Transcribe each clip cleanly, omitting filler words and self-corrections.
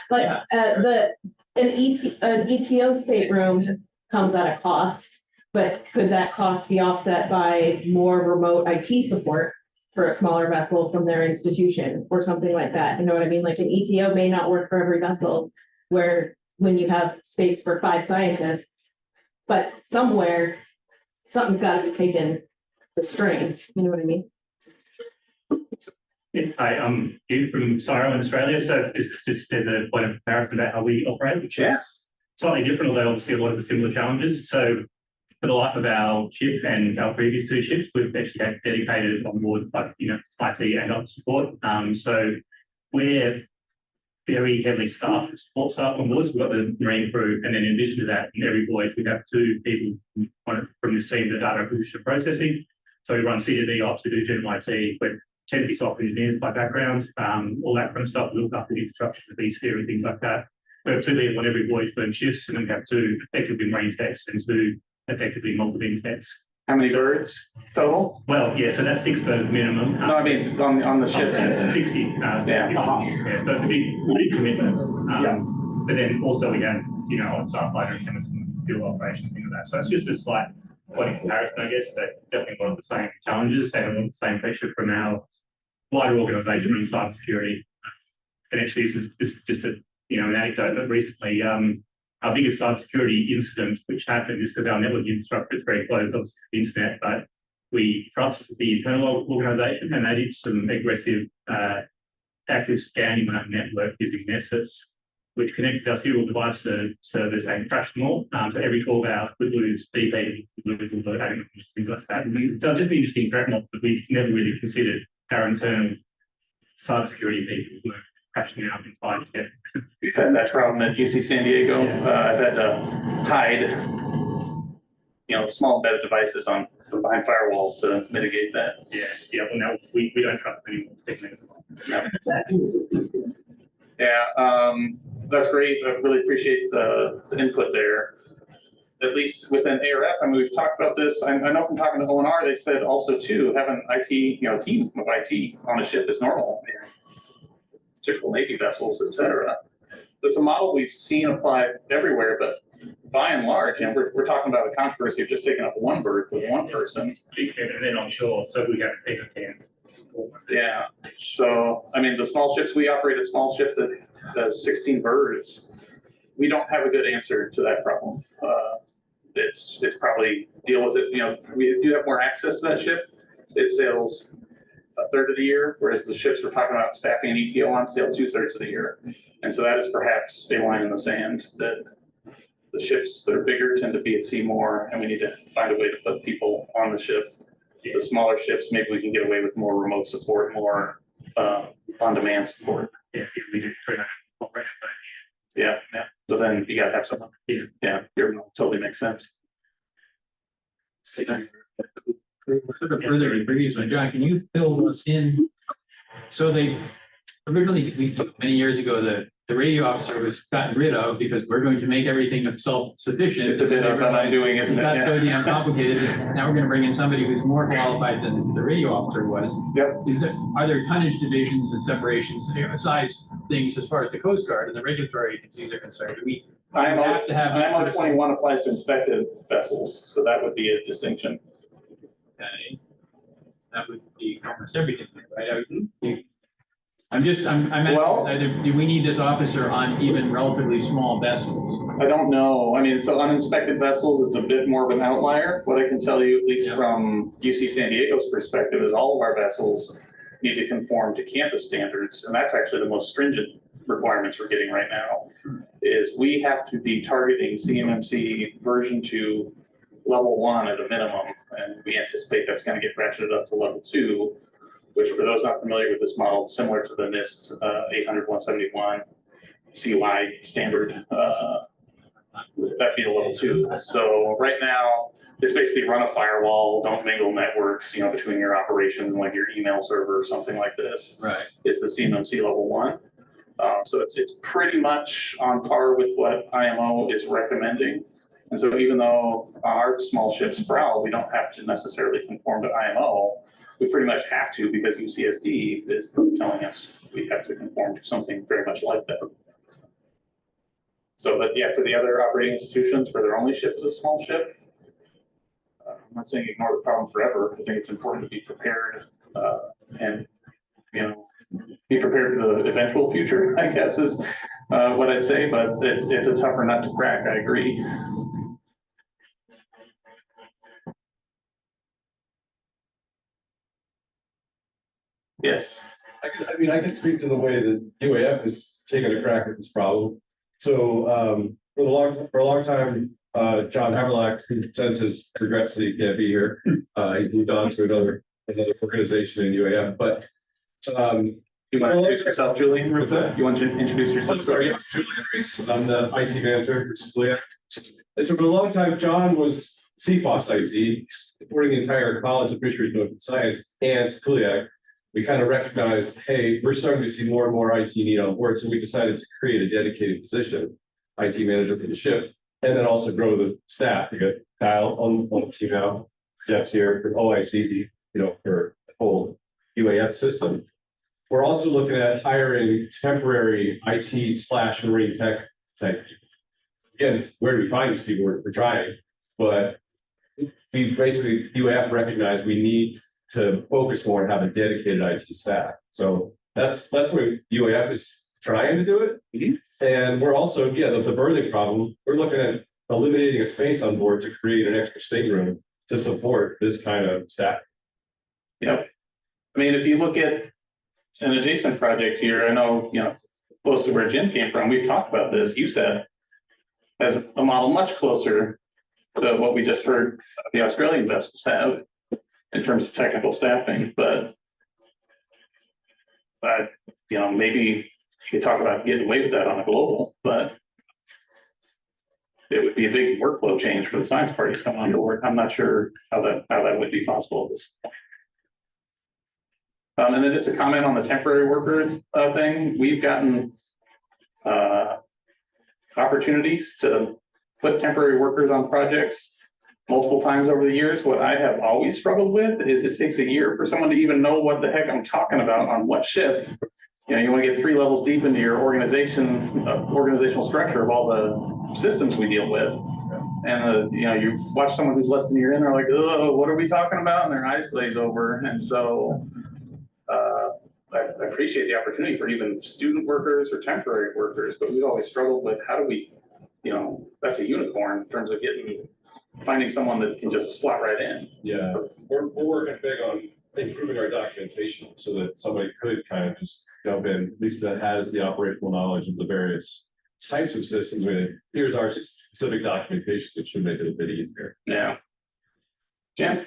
But an ETO stateroom comes at a cost, but could that cost be offset by more remote IT support for a smaller vessel from their institution or something like that? You know what I mean? Like an ETO may not work for every vessel, where when you have space for 5 scientists, but somewhere something's got to be taken the strain. You know what I mean? Hi, I'm Hugh from CSIRO in Australia. So this is just as a point of comparison about how we operate, which is slightly different, although obviously a lot of the similar challenges. So for the life of our ship and our previous 2 ships, we've actually had dedicated on board, IT and ops support. So we're very heavily staffed with support staff on board. So we've got the marine crew, and then in addition to that, in every voyage we have 2 people from this team, the data acquisition and processing. So we run C2D ops, we do general IT, but tend to be software engineers by background, all that kind of stuff. We look after the infrastructure, the vSphere and things like that. We have 2 people on every voyage burn shifts, and then we have 2 effectively marine techs and 2 effectively multi-beam techs. How many birds total? Well, yeah, so that's 6 birds minimum. No, I mean on the ship. 60. Yeah. Yeah, so it's a big commitment. But then also we have, our staff fighter and chemists and field operations, things like that. So it's just a slight point of comparison, I guess, but definitely one of the same challenges and the same pressure from our wider organisation around cybersecurity. And actually, this is just an anecdote, but recently, our biggest cybersecurity incident, which happened, is because our network infrastructure is very close, obviously, to the internet, but we trusted the internal organisation, and they did some aggressive active scanning on our network using Nessus, which connected our serial device to servers and crashed them all. So every 12 hours, we'd lose DP, we'd lose things like that. So it's just an interesting backdrop that we've never really considered our internal cybersecurity people were crashing out in five. We've had that problem at UC San Diego. I've had to hide, small embedded devices behind firewalls to mitigate that. Yeah. Well, now we don't trust anyone sticking it. Yeah, that's great. I really appreciate the input there. At least within ARF, I mean, we've talked about this. I know from talking to ONR, they said also too, having IT, team of IT on a ship is normal. Typical Navy vessels, et cetera. It's a model we've seen applied everywhere, but by and large, we're talking about a controversy of just taking up one berth with one person. And then on shore, so we have to take a 10. Yeah. So, I mean, the small ships, we operate a small ship that has 16 birds. We don't have a good answer to that problem. It's probably deal with it. We do have more access to that ship. It sails a third of the year, whereas the ships we're talking about staffing an ETO on sail 2/3 of the year. And so that is perhaps a line in the sand that the ships that are bigger tend to be at sea more, and we need to find a way to put people on the ship. The smaller ships, maybe we can get away with more remote support, more on-demand support. Yeah, we do. Yeah. So then you got to have someone. Yeah, totally makes sense. Further to the previous one, John, can you fill us in? So they originally, many years ago, the radio officer was gotten rid of because we're going to make everything self-sufficient. It's a bit of undoing, isn't it? That's going to be uncomplicated. Now we're going to bring in somebody who's more qualified than the radio officer was. Yep. Are there tonnage divisions and separations, size things as far as the Coast Guard and the regulatory agencies are concerned? IMO 21 applies to inspected vessels, so that would be a distinction. Okay. That would be almost everything, right? Do we need this officer on even relatively small vessels? I don't know. I mean, so uninspected vessels is a bit more of an outlier. What I can tell you, at least from UC San Diego's perspective, is all of our vessels need to conform to campus standards, and that's actually the most stringent requirements we're getting right now, is we have to be targeting CMMC version 2 level 1 at a minimum, and we anticipate that's going to get ratcheted up to level 2, which for those not familiar with this model, similar to the NIST 800-171 CY standard, that'd be a level 2. So right now, it's basically run a firewall, don't mingle networks, between your operations and like your email server or something like this. Right. Is the CMMC level 1. So it's pretty much on par with what IMO is recommending. And so even though our small ships prowl, we don't have to necessarily conform to IMO. We pretty much have to because UCSD is telling us we have to conform to something very much like that. So, but yeah, for the other operating institutions where their only ship is a small ship, I'm not saying ignore the problem forever. I think it's important to be prepared, and, you know, be prepared for the eventual future, I guess is what I'd say, but it's a tougher nut to crack, I agree. Yes. I can speak to the way that UAF is taking a crack at this problem. So, for a long time, John Haverlack, who sends his regrets that he can't be here, he's moved on to another organization in UAF, but, You want to introduce yourself, Julian? What's that? You want to introduce yourself? I'm sorry, yeah, Julian Reese, I'm the IT manager for Cikuliac. And so for a long time, John was CFOS IT, supporting the entire College of Fisheries and Ocean Science and Cikuliac. We kind of recognized, hey, we're starting to see more and more IT need on board, so we decided to create a dedicated position, IT manager for the ship, and then also grow the staff. We got Kyle on the team now, Jeff's here for OICD, for the whole UAF system. We're also looking at hiring temporary IT/marine tech type. Again, where do we find these people? We're trying, but we basically, UAF recognized we need to focus more and have a dedicated IT staff. So that's the way UAF is trying to do it. And we're also, the berthing problem, we're looking at eliminating a space on board to create an extra stateroom to support this kind of staff. Yep. I mean, if you look at an adjacent project here, I know, close to where Jim came from, we've talked about this, USAT has a model much closer to what we just heard the Australian vessels have in terms of technical staffing, but maybe you talk about getting away with that on a global, but it would be a big workflow change for the science parties coming on board. I'm not sure how that would be possible at this point. And then just to comment on the temporary workers thing, we've gotten opportunities to put temporary workers on projects multiple times over the years. What I have always struggled with is it takes a year for someone to even know what the heck I'm talking about on what ship. You want to get 3 levels deep into your organizational structure of all the systems we deal with. And, you watch someone who's less than a year in, they're like, oh, what are we talking about? And their eyes glaze over. And so I appreciate the opportunity for even student workers or temporary workers, but we've always struggled with how do we, that's a unicorn in terms of finding someone that can just slot right in. Yeah, we're working big on improving our documentation so that somebody could kind of just jump in, at least that has the operational knowledge of the various types of systems. Here's our specific documentation that should make it a bit easier. Yeah. Jim?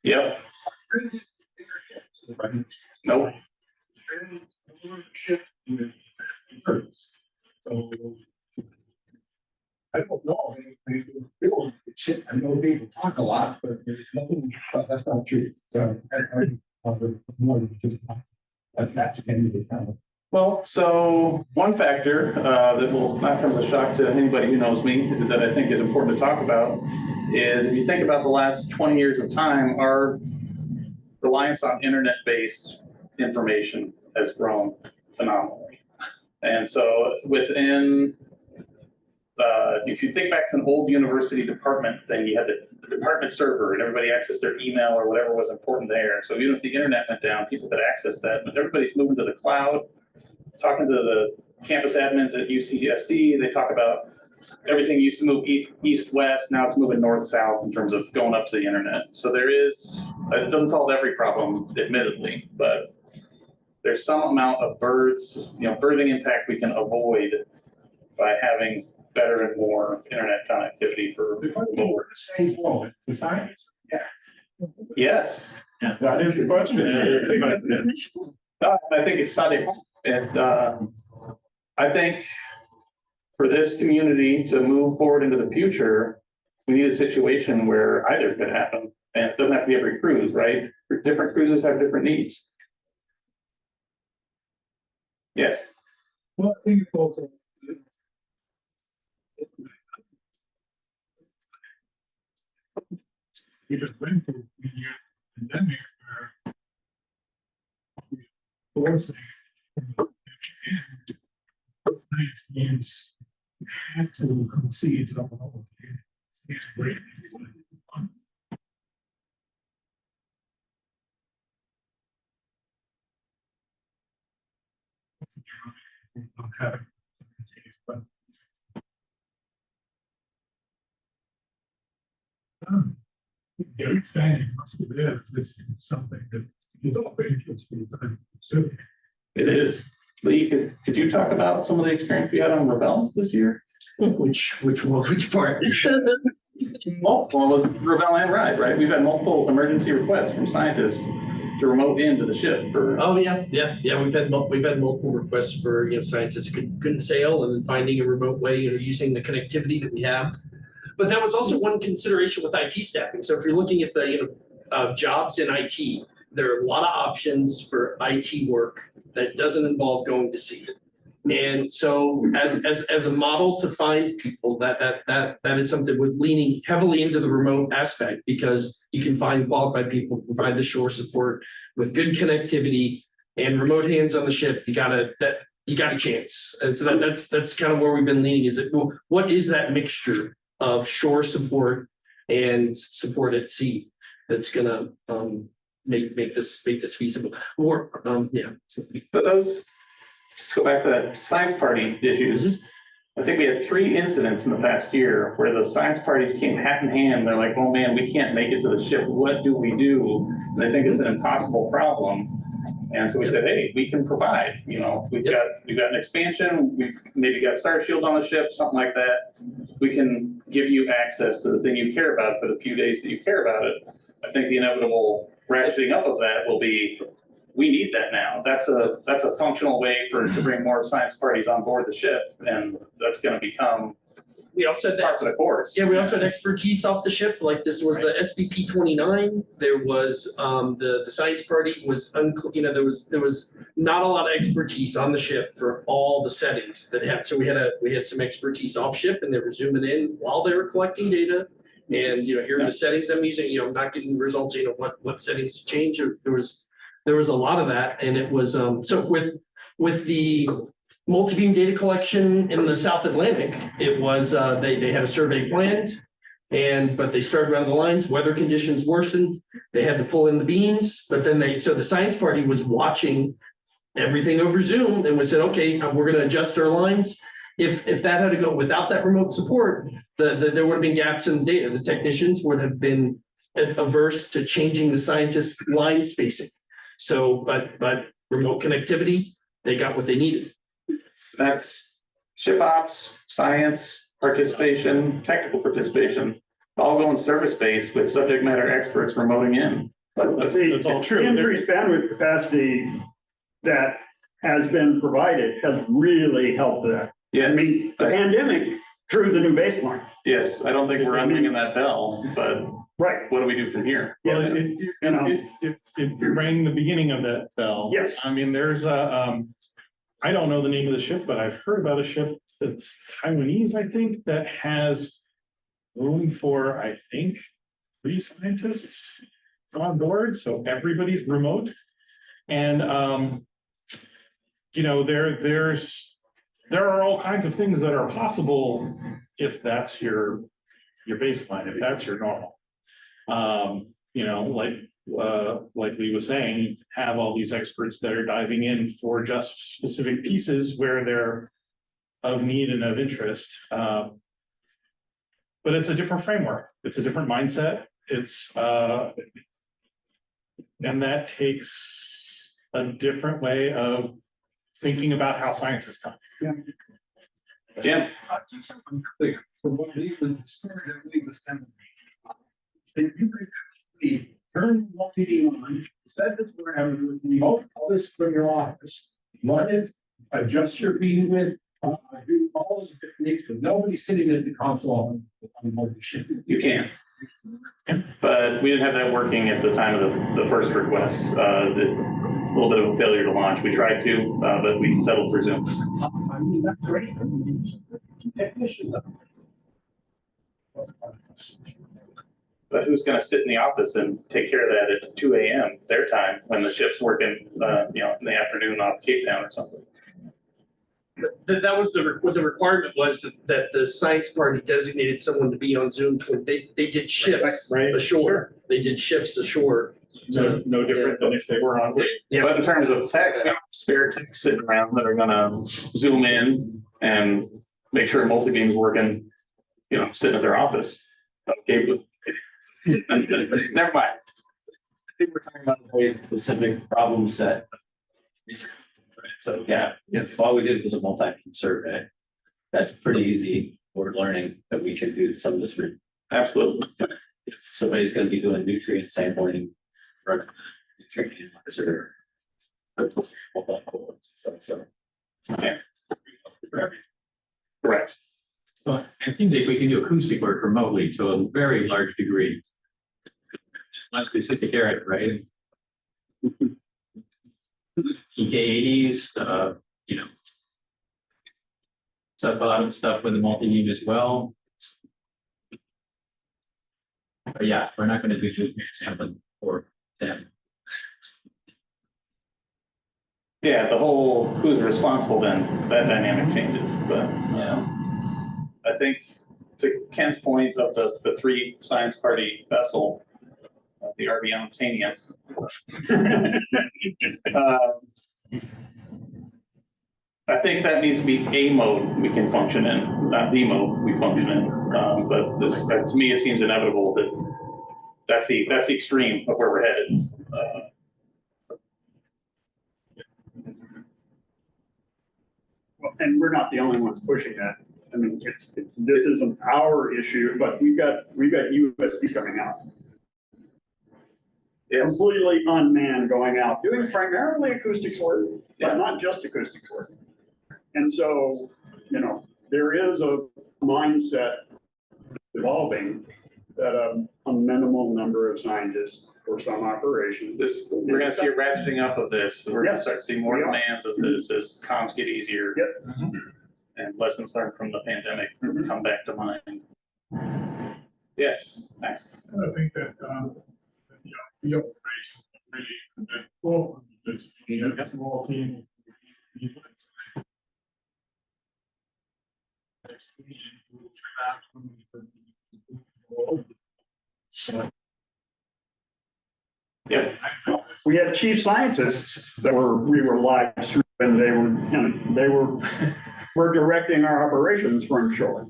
Yep. Nope. So I don't know. I know people talk a lot, but there's nothing, that's not true. So that's the time. Well, so one factor that will not come as a shock to anybody who knows me that I think is important to talk about is if you think about the last 20 years of time, our reliance on internet-based information has grown phenomenally. And so within, if you think back to an old university department, then you had the department server and everybody accessed their email or whatever was important there. So even if the internet went down, people could access that, but everybody's moving to the cloud. Talking to the campus admins at UCSD, they talk about everything used to move east-west, now it's moving north-south in terms of going up to the internet. So it doesn't solve every problem, admittedly, but there's some amount of birthing impact we can avoid by having better and more internet connectivity for lower. The science? Yes. Yes. That is the question. I think it's Sunday. And I think for this community to move forward into the future, we need a situation where either could happen. And it doesn't have to be every cruise, right? Different cruises have different needs. Yes. Well, I think also. We just went through a year pandemic where forcing. Those nice teams had to concede some of these great. Okay. But yeah, it's saying this is something that is all interesting. So It is. Lee, could you talk about some of the experience we had on Ravel this year? Which part? Well, it was Ravel and Ride, right? We've had multiple emergency requests from scientists to remote into the ship for. Oh, yeah. We've had multiple requests for, scientists who couldn't sail and finding a remote way, using the connectivity that we have. But that was also one consideration with IT staffing. So if you're looking at the, jobs in IT, there are a lot of options for IT work that doesn't involve going to sea. And so as a model to find people, that is something we're leaning heavily into the remote aspect, because you can find qualified people who provide the shore support with good connectivity and remote hands on the ship. You got a chance. And so that's kind of where we've been leaning, is that, well, what is that mixture of shore support and support at sea that's gonna make this feasible? Or But those, just go back to that science party issues. I think we had 3 incidents in the past year where the science parties came hat in hand. They're like, oh man, we can't make it to the ship. What do we do? And they think it's an impossible problem. And so we said, hey, we can provide, we've got an expansion, we've maybe got Star Shield on the ship, something like that. We can give you access to the thing you care about for the few days that you care about it. I think the inevitable ratcheting up of that will be, we need that now. That's a functional way to bring more science parties on board the ship, and that's going to become we also had part of the course. Yeah, we also had expertise off the ship. Like this was the SVP 29. There was the science party was there was not a lot of expertise on the ship for all the settings that had. So we had some expertise off ship, and they were zooming in while they were collecting data. And here are the settings I'm using. I'm not getting results. What settings to change. There was a lot of that, and it was so with the multi-beam data collection in the South Atlantic, it was they had a survey planned, but they started around the lines. Weather conditions worsened. They had to pull in the beams, but then so the science party was watching everything over Zoom, and we said, okay, we're going to adjust our lines. If that had to go without that remote support, there would have been gaps in data. The technicians would have been averse to changing the scientists' line spacing. So, but remote connectivity, they got what they needed. That's ship ops, science, participation, technical participation, all go in service base with subject matter experts remoting in. That's all true. Increased bandwidth capacity that has been provided has really helped that. Yes. I mean, the pandemic drew the new baseline. Yes, I don't think we're unringing that bell, but Right. what do we do from here? Well, if you rang the beginning of that bell. Yes. I mean, there's I don't know the name of the ship, but I've heard about a ship that's Taiwanese, I think, that has room for, I think, 3 scientists on board. So everybody's remote. And there are all kinds of things that are possible if that's your baseline, if that's your normal. Like Lee was saying, you have all these experts that are diving in for just specific pieces where they're of need and of interest. But it's a different framework. It's a different mindset. And that takes a different way of thinking about how science is done. Yeah. Jim? Just something clear, from what we started, we was sending. If you could turn multi-beam on, set the parameters, remote all this from your office, run it, adjust your beam width, do all the techniques, but nobody's sitting at the console on board the ship. You can. But we didn't have that working at the time of the first request. A little bit of a failure to launch. We tried to, but we settled for Zoom. I mean, that's great. I mean, technician. But who's gonna sit in the office and take care of that at 2 AM their time when the ship's working, in the afternoon off Cape Town or something? That was what the requirement was, that the science party designated someone to be on Zoom. They did shifts Right, ashore. They did shifts ashore. No different than if they were on. Yeah. But in terms of techs, we have spare techs sitting around that are gonna zoom in and make sure multi-beam's working, sitting at their office. Okay, but never mind. I think we're talking about a very specific problem set. So, yeah, all we did was a multi-beam survey. That's pretty easy. We're learning that we can do some of this. Absolutely. If somebody's gonna be doing nutrient sampling, run nutrient analyzer. So. Yeah. Correct. Well, I think that we can do acoustic work remotely to a very large degree. Not specific area, right? EK80s, a lot of stuff with the multi-beam as well. But yeah, we're not gonna do nutrient sampling for them. Yeah, the whole who's responsible then, that dynamic changes, but I think to Ken's point of the three science party vessel, the RV Unobtainium. I think that needs to be a mode we can function in, not the mode we function in. But this, to me, it seems inevitable that that's the extreme of where we're headed. Well, and we're not the only ones pushing that. I mean, this isn't our issue, but we've got USB coming out. Yes. Completely unmanned going out, doing primarily acoustics work, Yeah. but not just acoustics work. And so, there is a mindset evolving that a minimal number of scientists for some operations. We're gonna see a ratcheting up of this. We're gonna start seeing more we are. demands of this as comms get easier. Yep. And lessons learned from the pandemic come back to mind. Yes, Max. I think that, the operations are really, well, it's a small team. Yep. We had chief scientists that we were live through, and they were directing our operations from shore.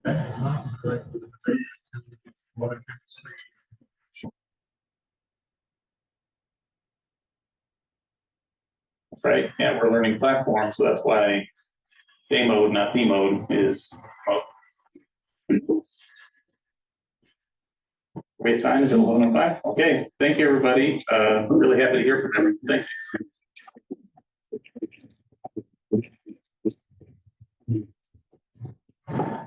That is not correct. Right, yeah, we're learning platforms, so that's why A mode, not D mode, is. Wait time is at 11:05. Okay, thank you, everybody. Really happy to hear from everyone. Thank you.